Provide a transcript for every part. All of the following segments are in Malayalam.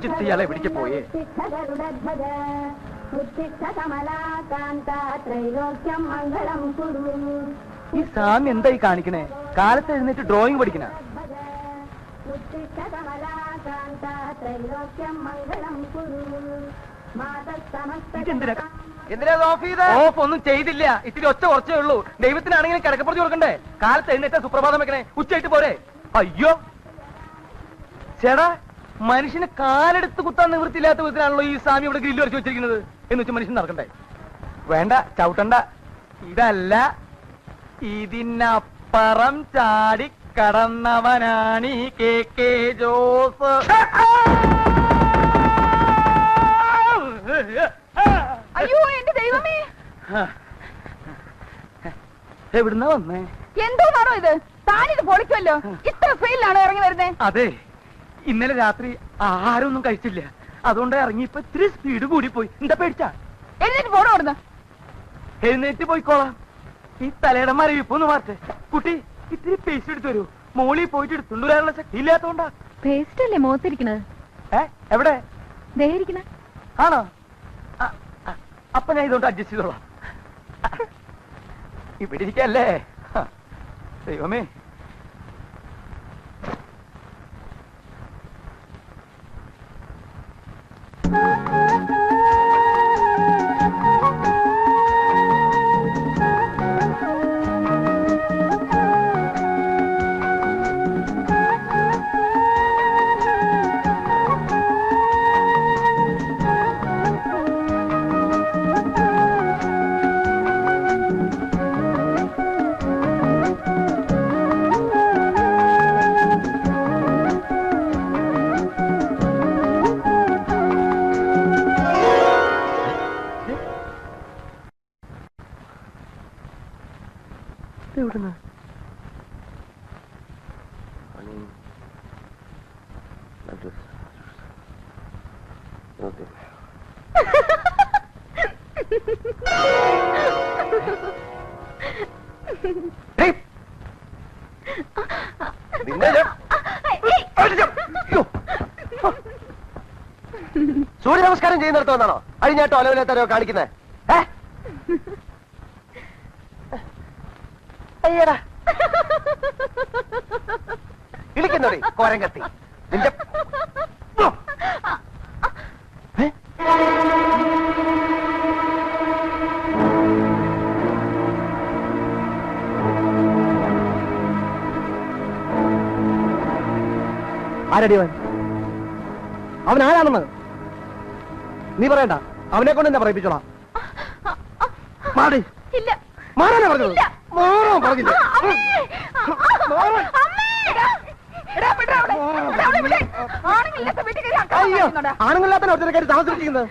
ഇയാളെ പിടിക്ക് പോയേ. ഈ സ്വാമി എന്തായി കാണിക്കണേ? കാലത്ത് എഴുന്നേറ്റ് ഡ്രോയിങ് പഠിക്കണ? ഓഫ് ഒന്നും ചെയ്തില്ല. ഇത്തിരി ഒച്ച കുറച്ചേ ഉള്ളൂ. ദൈവത്തിനാണെങ്കിലും കിടക്കപ്പുറത്ത് കൊടുക്കണ്ടേ? കാലത്ത് എഴുന്നേറ്റാ സുപ്രഭാതം വെക്കണേ, ഉച്ചയായിട്ട് പോരെ? അയ്യോ ചേടാ, മനുഷ്യന് കാലെടുത്ത് കുത്താൻ നിവൃത്തിയില്ലാത്ത വിധത്തിലാണല്ലോ ഈ സ്വാമി ഇവിടെ ഗ്രില്ല് വരച്ച് വെച്ചിരിക്കുന്നത്. എന്ന് വെച്ചാൽ മനുഷ്യൻ നടക്കണ്ടേ? വേണ്ട, ചവിട്ടണ്ട. ഇതല്ല, ഇതിനപ്പുറം ചാടി കടന്നവനാണ് ഈ KK ജോസ്. അയ്യോ എന്റെ ദൈവമേ, എവിടുന്നാ വന്നേ? എന്തോന്നാണോ ഇത്? താനിത് പൊളിക്കുമല്ലോ. ഇത്ര ഫെയിലാണോ ഇറങ്ങി വരുന്നേ? അതെ, ഇന്നലെ രാത്രി ആഹാരമൊന്നും കഴിച്ചില്ല. അതുകൊണ്ട് ഇറങ്ങിയപ്പോ ഇത്തിരി സ്പീഡ് കൂടി പോയി. എന്താ പേടിച്ചാ? എഴുന്നേറ്റ് പോണോ അവിടുന്ന്? എഴുന്നേറ്റ് പോയിക്കോളാം. ഈ തലയുടെ മരവിപ്പൊന്ന് മാറ്റേ. കുട്ടി, ഇത്തിരി പേസ്റ്റ് എടുത്തു വരൂ. മോളിൽ പോയിട്ട് എടുത്തുകൊണ്ട് വരാനുള്ള ശക്തി ഇല്ലാത്തോണ്ടാ. പേസ്റ്റ് അല്ലേ മുഖത്തിരിക്കണത്? എവിടെ? ദേഹിരിക്കണ ആണോ? അപ്പൊ ഞാൻ ഇതുകൊണ്ട് അഡ്ജസ്റ്റ് ചെയ്തോളാം. ഇവിടെ ഇരിക്കല്ലേ. ദൈവമേ, എവിടുന്ന്? സൂര്യ നമസ്കാരം ചെയ്യുന്നിടത്തോന്നാണോ അഴിഞ്ഞാട്ടോ അലവില്ലാത്തരോ കാണിക്കുന്നത്? അയ്യടാ, ഇളിക്കുന്നോടി കോരം കത്തി നിന്റെ. ആരടി അവൻ? അവൻ ആരാണെന്ന് നീ പറയണ്ട. അവനെ കൊണ്ട് തന്നെ പറയിപ്പിച്ചോളാം. മാറി മാറാനാ പറഞ്ഞത്. മാറാൻ പറഞ്ഞില്ല. ആണുങ്ങളില്ലാത്ത ഒറ്റക്കാരി താമസിച്ചിരിക്കുന്നത്,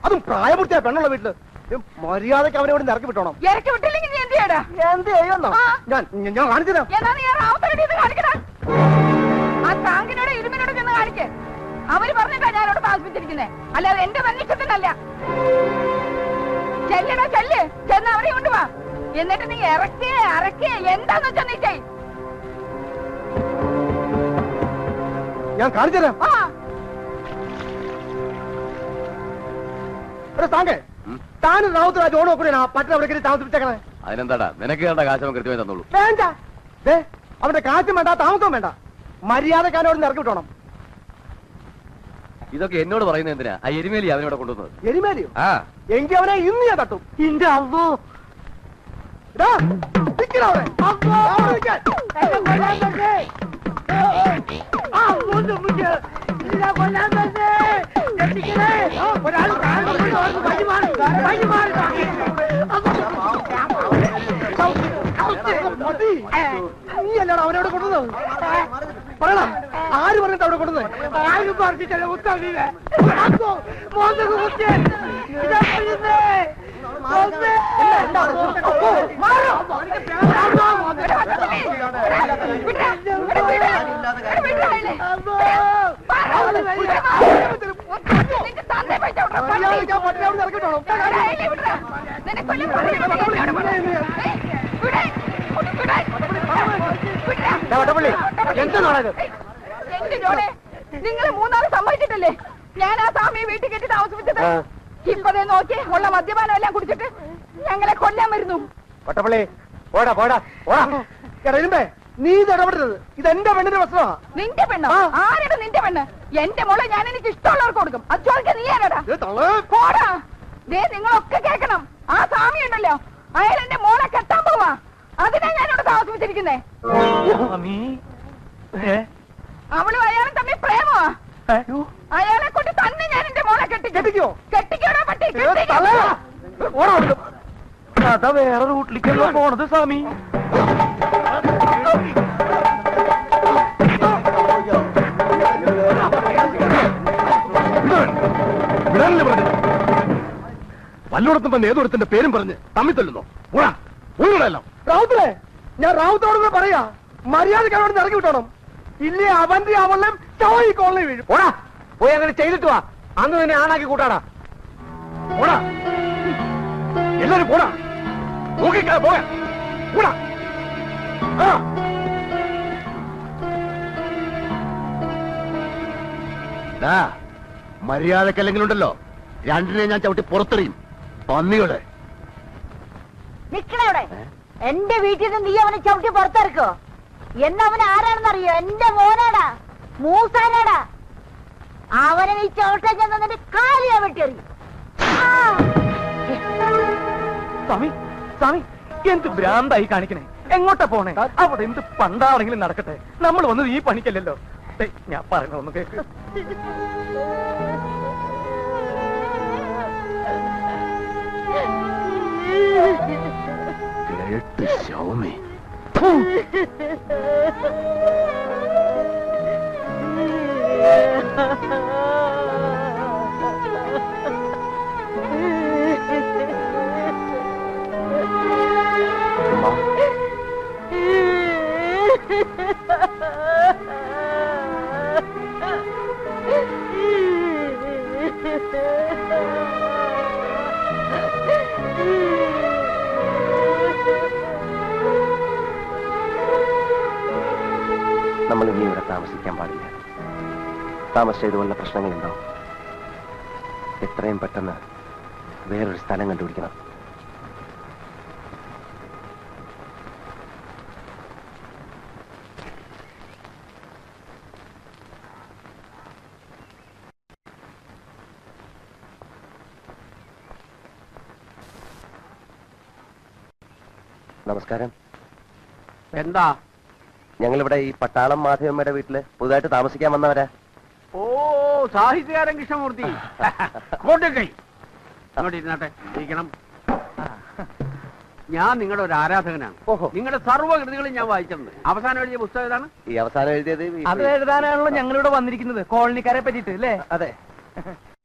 അതും പ്രായപൂർത്തിയായ പെണ്ണുള്ള വീട്ടില്. മര്യാദക്ക് അവനെ ഇവിടെ ഇറക്കി വിട്ടോണം. എന്ത് ചെയ്യുന്നോ? ഞാൻ കാണിച്ചു തരാം. അവര് പറഞ്ഞിട്ടാ ഞാനോട് താമസിപ്പിച്ചിരിക്കുന്നേ, അല്ലാതെ എന്റെ മനുഷ്യത്തിനല്ല. ചെല്ലടാ ചെല്ല്, ചെന്ന് അവരെ കൊണ്ടുവാ. എന്നിട്ട് നീ ഇറക്കിയേ അറക്കിയേ എന്താന്ന് വെച്ചാ നീ ചെയ്. ഞാൻ കാണിച്ചു തരാം. താനും റാവുത്തരാജ് ഓണോ കൂടെ പട്ടണം അവിടെ താമസിപ്പിച്ചേക്കണേ. അതിനെന്താടാ, നിനക്ക് വേണ്ട കാശ് അവൻ കൃത്യമായി തന്നോളൂ. വേണ്ട, അവന്റെ കാശും വേണ്ട, താമസവും വേണ്ട. മര്യാദക്കാരോട് ഇറക്കി വിട്ടോണം. ഇതൊക്കെ എന്നോട് പറയുന്നത് എന്തിനാ? ആ എരുമേലി അവനോട് കൊണ്ടുവന്നത്. എരുമേലിയോ? എങ്കിൽ അവനെ ഇന്ന് ഞാൻ തട്ടും. ഇന്റെ അമ്മോ, നീ അല്ലാടോ അവനോട് കൊണ്ടുവന്നത്? പറയണം, ആര് പറഞ്ഞിട്ട് അവിടെ കൊണ്ടുവന്നത്? ആരും പറഞ്ഞിട്ടല്ല. നിങ്ങൾ മൂന്നാല് സമ്മതിച്ചിട്ടല്ലേ ഞാൻ ആ സ്വാമിയെ വീട്ടിൽ കെട്ടി താമസിപ്പിച്ചത്. ഇപ്പതേ നോക്കി ഉള്ള മദ്യപാനം എല്ലാം കുടിച്ചിട്ട് ഞങ്ങളെ കൊല്ലാൻ വരുന്നു. പട്ടപ്പള്ളി പോടാ പോടാ പോടാ. ഇരുമ്പേ, നീ ഇത് ഇടപെടരുത്. ഇത് എന്റെ പെണ്ണിന്റെ പ്രശ്നമാ. നിന്റെ പെണ്ണോ? ആരുടെ നിന്റെ പെണ്ണ്? എന്റെ മോളെ ഞാൻ എനിക്ക് ഇഷ്ടമുള്ളവർക്ക് കൊടുക്കും. അത് ചോദിക്കാൻ നീ ആരാടാ? പോടാ. ദേ നിങ്ങളൊക്കെ കേൾക്കണം. ആ സ്വാമി ഉണ്ടല്ലോ, അയാൾ എന്റെ മോളെ കെട്ടാൻ പോവാ. അതിനാ ഞാനിവിടെ താമസിപ്പിച്ചിരിക്കുന്നേ. അവളും അയാളും തമ്മിൽ പ്രേമമാ. അയാളെ കൊണ്ട് തന്നെ ഞാൻ എന്റെ മോളെ കെട്ടിക്കോ. കെട്ടിക്കോടാ പട്ടി. അതാ വേറെ റൂട്ടിലേക്കല്ലോ പോണത് സ്വാമി. വല്ലോടത്തും വന്ന് ഏതൊരുത്തിന്റെ പേരും പറഞ്ഞ് തമ്മിൽ തല്ലുന്നോ? റാവുത്തേ, ഞാൻ റാവുത്തോട് കൂടെ പറയാ, മര്യാദക്ക് അവിടെ ഇറങ്ങി വിട്ടോണം. ഇല്ലേ അവന്റെ അവളും ഈ കോളനി വീഴും. ഓടാ, പോയി അങ്ങനെ ചെയ്തിട്ട് വാ. അന്ന് തന്നെ ആണാക്കി കൂട്ടാടാ. പോടാ, എല്ലാരും പോടാ. നോക്കിക്കാ പോയാ പോടാ. മര്യാദക്കല്ലെങ്കിലുണ്ടല്ലോ രണ്ടിനെ ഞാൻ ചവിട്ടി പുറത്തെറിയും. പന്നികളെ നിക്കണവിടെ. എന്റെ വീട്ടിൽ നിന്ന് നീ അവനെ ചവിട്ടി പുറത്തിറക്കോ? എന്നവൻ ആരാണെന്നറിയോ? എന്റെ മോനാടാ, മൂസാനാടാ. അവനെ നീ ചവിട്ടാൻ ചെന്നിട്ട് കാലിയാ വെട്ടിയെറിയും. സ്വാമി സ്വാമി, എന്ത് ഭ്രാന്തായി കാണിക്കണേ? എങ്ങോട്ടാ പോണേ? അവിടെ എന്ത് പണ്ടാണെങ്കിലും നടക്കട്ടെ. നമ്മൾ വന്നത് ഈ പണിക്കല്ലല്ലോ. ഞാൻ പറഞ്ഞ ഒന്ന് കേക്ക്. ശൗമി, നമ്മൾ ഇനി ഇവിടെ താമസിക്കാൻ പാടില്ല. താമസിച്ച ഇതുപോലുള്ള പ്രശ്നങ്ങളുണ്ടാവും. എത്രയും പെട്ടെന്ന് വേറൊരു സ്ഥലം കണ്ടുപിടിക്കണം. നമസ്കാരം. എന്താ? ഞങ്ങളിവിടെ ഈ പട്ടാളം മാധവമ്മയുടെ വീട്ടില് പുതുതായിട്ട് താമസിക്കാൻ വന്നവരാ. ഓ, സാഹിത്യകാരൻ കൃഷ്ണമൂർത്തി. കോട്ടക്കൈ അങ്ങോട്ട് ഇരുന്നാട്ടെ, ഇരിക്കണം. ഞാൻ നിങ്ങളുടെ ഒരു ആരാധകനാണ്. ഓഹോ. നിങ്ങളുടെ സർവ്വകൃതികളും ഞാൻ വായിച്ചിട്ടുണ്ട്. അവസാനം എഴുതിയ പുസ്തകം ഏതാണ്? ഈ അവസാനം എഴുതിയത് അത് എഴുതാനാണല്ലോ ഞങ്ങളിവിടെ വന്നിരിക്കുന്നത്, കോളനിക്കാരെ പറ്റിട്ട് അല്ലേ? അതെ.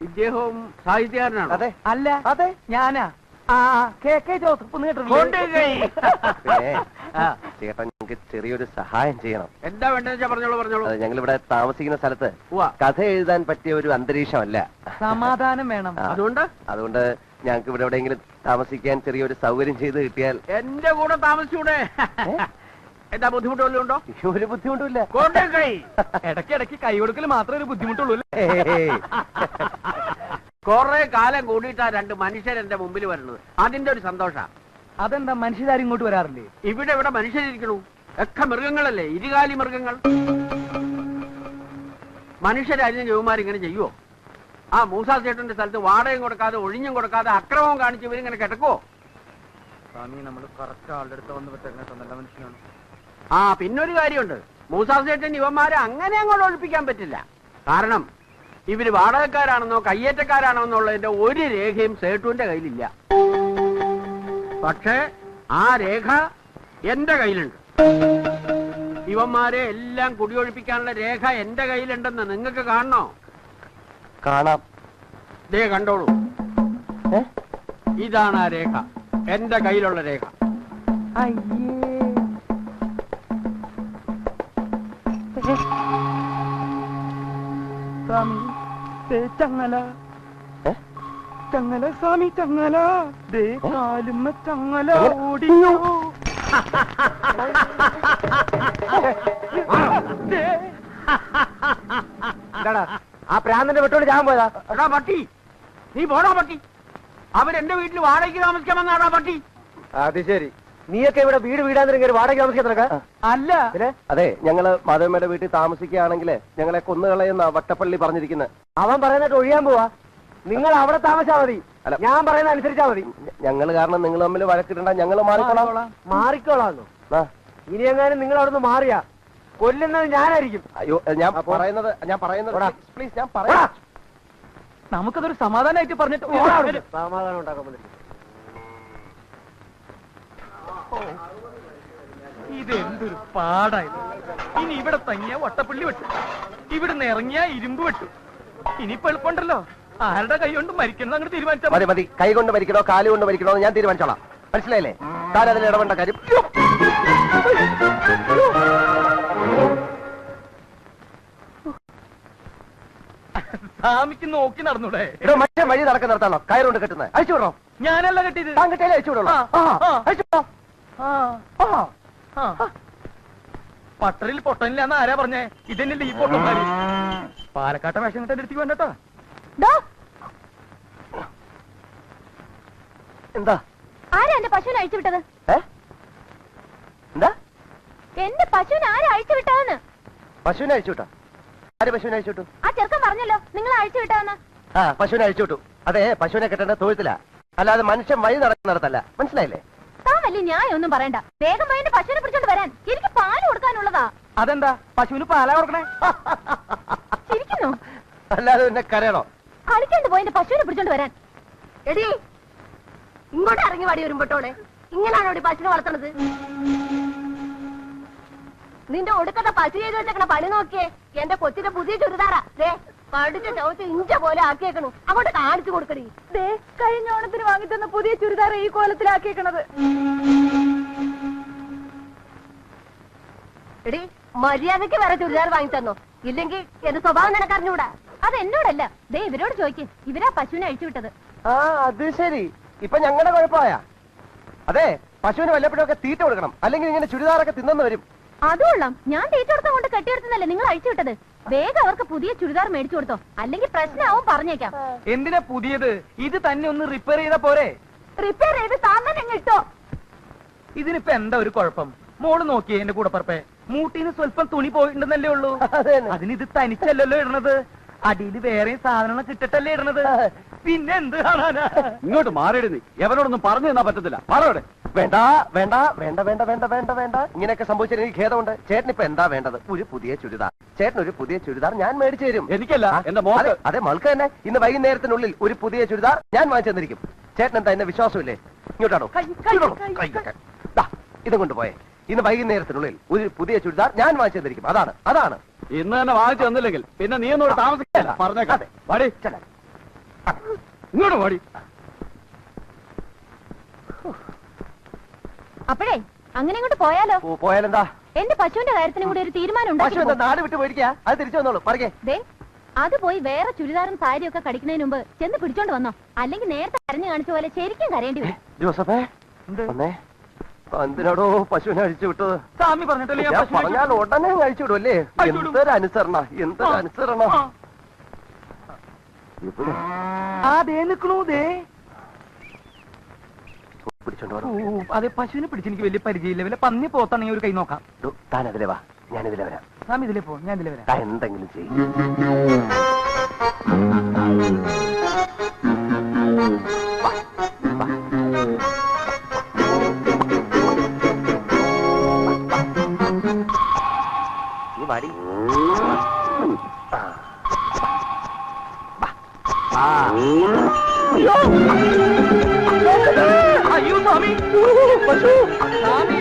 ഇദ്ദേഹവും സാഹിത്യകാരനാണ്. അതെ. അല്ല, അതെ, ഞാനാ. ആ, KK ജോസഫ് എന്ന് കേട്ടിട്ടില്ലേ? കോട്ടക്കൈ. ചേട്ടൻ ഞങ്ങൾക്ക് ചെറിയൊരു സഹായം ചെയ്യണം. എന്താ വേണ്ടതെന്ന് വെച്ചാ പറഞ്ഞോളൂ പറഞ്ഞോളൂ. ഞങ്ങളിവിടെ താമസിക്കുന്ന സ്ഥലത്ത് ഉവ്വ. കഥ എഴുതാൻ പറ്റിയ ഒരു അന്തരീക്ഷമല്ല. സമാധാനം വേണം. അതുകൊണ്ട് ഞങ്ങൾക്ക് ഇവിടെ എവിടെയെങ്കിലും താമസിക്കാൻ ചെറിയൊരു സൗകര്യം ചെയ്ത് കിട്ടിയാൽ. എന്റെ കൂടെ താമസിച്ചൂടെ? എന്താ ബുദ്ധിമുട്ട് വല്ലതും ഉണ്ടോ? ഒരു ബുദ്ധിമുട്ടുമില്ല. കോട്ടക്കൈ. ഇടയ്ക്കിടയ്ക്ക് കൈ കൊടുക്കൽ മാത്രമേ ഒരു ബുദ്ധിമുട്ടുള്ളൂ. കൊറേ കാലം കൂടിയിട്ടാ രണ്ട് മനുഷ്യർ എന്റെ മുമ്പിൽ വരുന്നത്. അതിന്റെ ഒരു സന്തോഷ. അതെന്താ, മനുഷ്യരാരും ഇങ്ങോട്ട് വരാറില്ലേ? ഇവിടെ മനുഷ്യരിക്കണു. ഒക്കെ മൃഗങ്ങളല്ലേ, ഇരുകാലി മൃഗങ്ങൾ. മനുഷ്യരാജ്യം ജവന്മാരിങ്ങനെ ചെയ്യുവോ? ആ മൂസാ ചേട്ടന്റെ സ്ഥലത്ത് വാടകയും കൊടുക്കാതെ ഒഴിഞ്ഞും കൊടുക്കാതെ അക്രമവും കാണിച്ച് ഇവരിങ്ങനെ കിടക്കുവോ? സ്വാമി, നമ്മൾ കറക്റ്റ് ആളുടെ അടുത്ത് വന്ന് പറ്റുന്ന നല്ല മനുഷ്യനാണ്. ആ, പിന്നൊരു കാര്യമുണ്ട്. മൂസാ ചേട്ടൻ ഇവന്മാരെ അങ്ങനെ അങ്ങോട്ട് ഒഴിപ്പിക്കാൻ പറ്റില്ല. കാരണം ഇവര് വാടകക്കാരാണെന്നോ കയ്യേറ്റക്കാരാണോ എന്നുള്ളതിന്റെ ഒരു രേഖയും സേട്ടുവിന്റെ കയ്യിലില്ല. പക്ഷേ ആ രേഖ എന്റെ കയ്യിലുണ്ട്. ഇവന്മാരെ എല്ലാം കുടിയൊഴിപ്പിക്കാനുള്ള രേഖ എന്റെ കയ്യിലുണ്ടെന്ന് നിങ്ങൾക്ക് കാണണോ? കാണാം. ദേ കണ്ടോളൂ. ഇതാണ് ആ രേഖ, എന്റെ കയ്യിലുള്ള രേഖ. സ്വാമി, ചങ്ങല ചങ്ങല, സ്വാമി ചങ്ങല, ദേ കാലുമ്മ ചങ്ങല ഓടിയോ. ആ പ്രാന്തന്റെ വെട്ടോട് ഞാൻ പോയതാ. എടാ പട്ടി, നീ പോടാ പട്ടി. അവരെന്റെ വീട്ടിൽ വാടകയ്ക്ക് താമസിക്കാൻ വന്നാടാ പട്ടി. അത് ശരി, നീയൊക്കെ ഇവിടെ വീടാന്നിരിക്കും വാടക താമസിക്കാൻ അല്ല. അതെ, ഞങ്ങള് മാധവമ്മയുടെ വീട്ടിൽ താമസിക്കുകയാണെങ്കിൽ ഞങ്ങളെ കൊന്നുകളയുന്ന വട്ടപ്പള്ളി പറഞ്ഞിരിക്കുന്നത്. അവൻ പറയുന്നിട്ട് ഒഴിയാൻ പോവാ. നിങ്ങൾ അവിടെ താമസിച്ചാ മതി, ഞാൻ പറയുന്ന അനുസരിച്ചാ മതി. ഞങ്ങൾ കാരണം നിങ്ങൾ തമ്മിൽ വഴക്കിടണ്ട, ഞങ്ങൾ മാറിക്കോളാം. മാറിക്കോളാന്നോ? ഇനി എങ്ങാനും നിങ്ങൾ അവിടെ നിന്ന് മാറിയാ കൊല്ലുന്നത് ഞാനായിരിക്കും. അയ്യോ, ഞാൻ പറയുന്നത് പ്ലീസ്, ഞാൻ പറയാം. നമുക്കതൊരു സമാധാനമായിട്ട് പറഞ്ഞിട്ട് സമാധാനം ഉണ്ടാക്കാൻ ഇതെന്തൊരു പാടായത്. ഇനി ഇവിടെ തങ്ങിയ വട്ടപ്പള്ളി വെട്ടു, ഇവിടുന്ന് ഇറങ്ങിയ ഇരുമ്പ് വെട്ടു. ഇനിയിപ്പോ എളുപ്പമുണ്ടല്ലോ, ആരുടെ കൈ കൊണ്ട് മരിക്കണം അങ്ങോട്ട് തീരുമാനിച്ചാൽ മതി. മതി, കൈ കൊണ്ട് മരിക്കണോ കാല് കൊണ്ട് മരിക്കണോ എന്ന് ഞാൻ തീരുമാനിച്ചോളാം. മനസ്സിലായില്ലേ? താൻ അതിൽ ഇടപെടേണ്ട കാര്യം. സ്വാമിക്ക് നോക്കി നടന്നൂടെ? ഇവിടെ മറ്റേ വഴി നടക്കാൻ നിർത്താണോ കയറുകൊണ്ട് കെട്ടുന്നത്? അയച്ചു വിടണോ? ഞാനല്ല കെട്ടിയത്. താൻ കെട്ടിയാലേ അയച്ചു വിടണോ? പട്ടറിൽ പൊട്ടനില്ലാന്ന് ആരാ പറഞ്ഞേ? ഇതന്നെയല്ലേ ഈ പൊട്ടന്മാര്? പാലക്കാട്ടെ വേഷം കിട്ടാൻ എടുത്തേക്ക് വേണ്ടട്ടോ. എന്താ ആരാ എന്റെ പശുവിനെ അഴിച്ചു വിട്ടത്? എന്താ എന്റെ പശുവിനെ ആരാ അഴിച്ചു വിട്ടതെന്ന്? പശുവിനെ അഴിച്ചു വിട്ടോ? ആര് പശുവിനെ അഴിച്ചു വിട്ടു? ആ ചെറുക്കൻ പറഞ്ഞല്ലോ നിങ്ങൾ അഴിച്ചു വിട്ടതെന്ന്. പശുവിനെ അഴിച്ചു വിട്ടു. അതെ, പശുവിനെ കെട്ടേണ്ട തൊഴുത്തില്ല, അല്ലാതെ മനുഷ്യൻ വഴി നടക്കുന്നിടത്തല്ല. മനസ്സിലായില്ലേ? താൻ വലിയ ന്യായം ഒന്നും പറയണ്ട. വേഗം പോയി എന്റെ പശുവിനെ പിടിച്ചോണ്ട് വരാൻ, എനിക്ക് പാല് കൊടുക്കാനുള്ളതാ. അതെന്താ പശുവിന് പാലാ കൊടുക്കണേ? ചിരിക്കുന്നു. അല്ലാതെ പിന്നെ കരയണോ? കളിക്കാണ്ട് പോയി എന്റെ പശുവിനെ പിടിച്ചോണ്ട് വരാൻ. എടി ഇങ്ങോട്ട് ഇറങ്ങി വാടി വരുമ്പോട്ടോളെ, ഇങ്ങനാണോ പശുവിനെ വളർത്തണത്? നിന്റെ ഒടുക്കത്തെ പശു ചെയ്ത് വെച്ചേക്കണ പണി നോക്കിയേ. എന്റെ കൊച്ചിന്റെ പുതിയ ചുരിദാറാ, കടിച്ച ചവിട്ട് ഇഞ്ച പോലെ ആക്കിയേക്കണു. അങ്ങോട്ട് കാണിച്ചു കൊടുക്കടി. കഴിഞ്ഞ ഓണത്തിന് വാങ്ങി തന്ന പുതിയ ചുരിദാർ ഈ കോലത്തിലാക്കിയേക്കണത്. എടി മര്യാദക്ക് വേറെ ചുരിദാർ വാങ്ങി തന്നോ, ഇല്ലെങ്കിൽ എന്റെ സ്വഭാവം നിനക്കറിഞ്ഞൂടാ. അത് എന്നോടല്ല, ദേ ഇവരോട് ചോദിക്ക്. ഇവരാ പശുവിനെ അഴിച്ചു വിട്ടത്. അത് ശരി, ഇപ്പൊ ഞങ്ങളുടെ കുഴപ്പമായ. അതെ, പശുവിന് വല്ലപ്പോഴൊക്കെ തീറ്റ കൊടുക്കണം, അല്ലെങ്കിൽ ഇങ്ങനെ ചുരിദാറൊക്കെ തിന്നെന്ന് വരും. അതുകൊള്ളാം, ഞാൻ തീറ്റ കൊടുക്കാൻ കൊണ്ട് കെട്ടിയെടുത്തുന്നല്ലേ നിങ്ങൾ അഴിച്ചു വിട്ടത്. വേഗം അവർക്ക് പുതിയ ചുരിദാർ മേടിച്ചു കൊടുത്തോ, അല്ലെങ്കിൽ പ്രശ്നമാവും. പറഞ്ഞേക്കാം. എന്തിനാ പുതിയത്? ഇത് തന്നെ ഒന്ന് റിപ്പയർ ചെയ്താ പോരെ? റിപ്പയർ ചെയ്ത് താൻ തന്നെ ഇട്ടോ. ഇതിനിപ്പോ എന്താ ഒരു കുഴപ്പം? മോള് നോക്കിയേ എന്റെ കൂടപ്പറപ്പേ, മൂട്ടീന്ന് സ്വല്പം തുണി പോയിട്ടുണ്ടെന്നല്ലേ ഉള്ളൂ. അതിന് ഇത് തനിച്ചല്ലല്ലോ ഇടണത്, അടിയിൽ വേറെ സാധനങ്ങൾ കിട്ടട്ടല്ലേ ഇടണത്. പിന്നെ എന്ത് കാണാനാ? ഇങ്ങോട്ട് മാറിയിടുന്നേ, എവരോടൊന്നും പറഞ്ഞു തന്നാ പറ്റത്തില്ല. മാറോടെ. വേണ്ട വേണ്ട വേണ്ട വേണ്ട വേണ്ട വേണ്ട വേണ്ട, ഇങ്ങനെയൊക്കെ സംഭവിച്ചാൽ എനിക്ക് ഖേദമുണ്ട്. ചേട്ടനിപ്പോ എന്താ വേണ്ടത്? ഒരു പുതിയ ചുരിദാർ. ചേട്ടൻ ഒരു പുതിയ ചുരിദാർ ഞാൻ മേടിച്ചു തരും. എനിക്കല്ല, എന്റെ മോൾക്ക്. അതെ, മൾക്ക് തന്നെ. ഇന്ന് വൈകുന്നേരത്തിനുള്ളിൽ ഒരു പുതിയ ചുരിദാർ ഞാൻ വാങ്ങിച്ചു തന്നിരിക്കും. ചേട്ടൻ എന്താ എന്നെ വിശ്വാസമില്ലേ? ഇങ്ങോട്ടാണോ? ഇതും കൊണ്ടുപോയേ. ഇന്ന് വൈകുന്നേരത്തിനുള്ളിൽ ഒരു പുതിയ ചുരിദാർ ഞാൻ വാങ്ങിച്ചു തന്നിരിക്കും. അതാണ് ഇന്ന് തന്നെ വാങ്ങിച്ചു തന്നില്ലെങ്കിൽ പിന്നെ നീ ഒന്നോട് താമസിക്കല്ല. പറഞ്ഞേക്കാതെ വാടി, ഇങ്ങോട്ട് വാടി. അപ്പോഴേ അങ്ങനെ ഇങ്ങോട്ട് പോയാലോ? പോയാലെന്താ? എന്റെ പശുവിന്റെ കാര്യത്തിനും കൂടി ഒരു തീരുമാനം പശു എന്താ നാട് വിട്ട് പോയിരിക്കാ? അത് തിരിച്ചു വന്നോളൂ. പറയേ. ദേ അത് പോയി വേറെ ചുരിദാറും സാരിയും ഒക്കെ കടിക്കുന്നതിന് മുമ്പ് ചെന്ന് പിടിച്ചോണ്ട് വന്നോ, അല്ലെങ്കിൽ നേരത്തെ കരഞ്ഞു കാണിച്ച പോലെ ശരിക്കും കരയേണ്ടി വരും. ജോസഫേ, വന്നേ. എന്തിനാടോ പശുവിനെ അഴിച്ചു വിട്ടത്? സ്വാമി പറഞ്ഞിട്ടല്ലേ ഞാൻ പശുവിനെ പറഞ്ഞാൽ ഉടനെ അഴിച്ചു വിടുമല്ലേ? എന്തൊരു അനുസരണ, എന്തൊരു അനുസരണ. അതേ നിക്കണു. ദേ പിടിച്ചോണ്ട് വരൂ. അതെ, പശുവിനെ പിടിച്ചെനിക്ക് വലിയ പരിചയമില്ല. വല്ല പന്നി പോത്താണെങ്കിൽ ഒരു കൈ നോക്കാം. താൻ അതിലെ വാ, ഞാനിതിലെ വരാം. സ്വാമി ഇതിലേ പോ, ഞാൻ ഇതിലേ വരാം. താൻ എന്തെങ്കിലും ചെയ്യും. നീ വാടി. അയ്യോ സ്വാമി, പശു സ്വാമി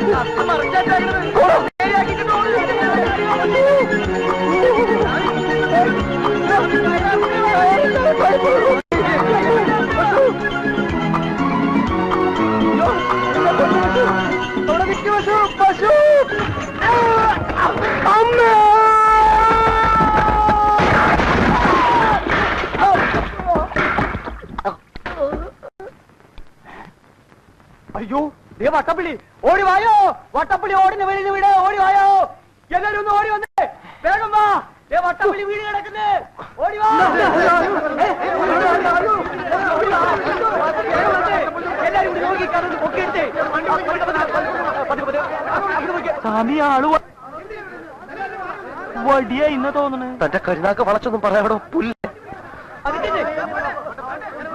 പശു അയ്യോ, ദേ വട്ടപ്പള്ളി ഓടി വായോ. വട്ടപ്പള്ളി ഓടിന് വെളിയിൽ വീട്, ഓടി വായോ. എല്ലാരും ഒന്ന് ഓടി വന്നേ, വേഗം വാ. ദേ വട്ടപ്പള്ളി വീട് കിടക്കുന്നേ, സ്വാമി ആള് വടിയ ഇന്ന് തോന്നണേ. തന്റെ കരുനാക്ക് വളച്ചൊന്നും പറയാടോ പുല്ല്.